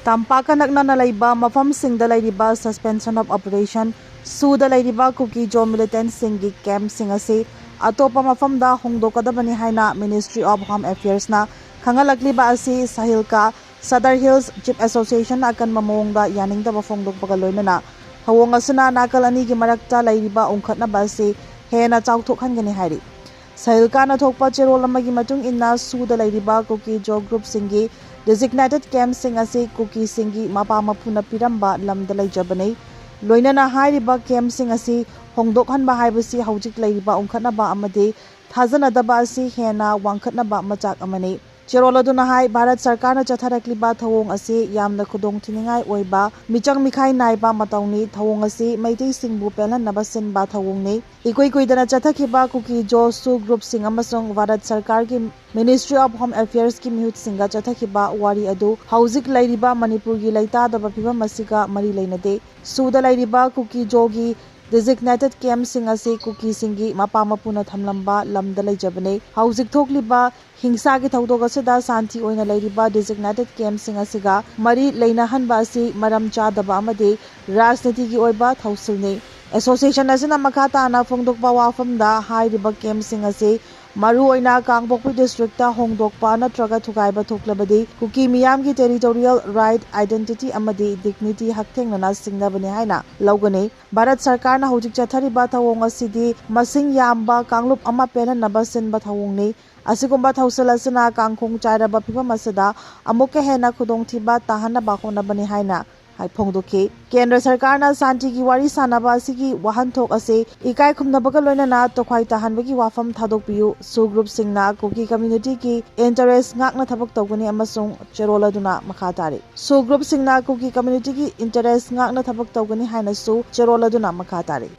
Tampaka nakna laiba mafam sing da laiba suspension of operation su da laiba Kuki Jo militant singi camp singase atopa mafam da hongdokadabani haina Ministry of Home Affairs na khangalakliba asi Sahilka Sadar Hills Jeep Association akan mamong da yaning da mafongdok pagaloy na hawong asuna nakalani gi marakta laiba ongkhatna basi hena chawthokhan gani hairi Sahilka na thokpa cherol amagi matung inna su da laiba Kuki Jo group singi designated camp singase Kuki singi mapa mapuna piramba lamda laijabane loinana hairiba camp singasi hongdokhan ba haibasi haujik laiba ongkhatna ba amade thajana da ba asi hena wangkhatna ba machak amane Cheroladuna hai Bharat Sarkar na chatharakliba thawong ase yamna khudong thiningai oiba michang mikhai naiba matawni thawong ase maitei singbu pelan nabasin ba thawong ne ikoi koidana chathakhiba Kuki Jo su group sing amasong Bharat Sarkar ki Ministry of Home Affairs ki mihut singa chathakhiba wari adu hauzik lairiba Manipur gi laita da phibam masiga mari leinade suda lairiba Kuki Jo gi designated camp singase Kuki singi mapa mapuna thamlamba lamda laijabane hauzik thokliba hingsa gi thawdok asida santi oina lairiba designated camp singasiga mari leina hanba asi maram chadaba amade rajniti gi oiba thausilne association asina makata na phongdokpa wafamda hairiba camp singase maru oina Kangpokpi district ta hongdokpa natraga thugaiba thoklabadi Kuki miyam gi territorial right identity amadi dignity hakthengna singnabani haina lawgane Bharat Sarkar na hojik chathariba thawong asidi masing yamba Kanglup ama pelan nabasin ba thawongni asigumba thausalasana kangkhong chairaba phibam asada amukke hena khudong thiba tahana ba khona bani haina hai phongdokhe Kendra Sarkar na santi gi wari sanaba asigi wahan thok ase ikai khumnabaga loinana tokhwai tahanbagi wafam thadokpiu su group singna Kuki community ki interest ngakna thabak tawgani amasung cheroladuna makha tare su group singna Kuki community ki interest ngakna thabak tawgani haina su cheroladuna makha tare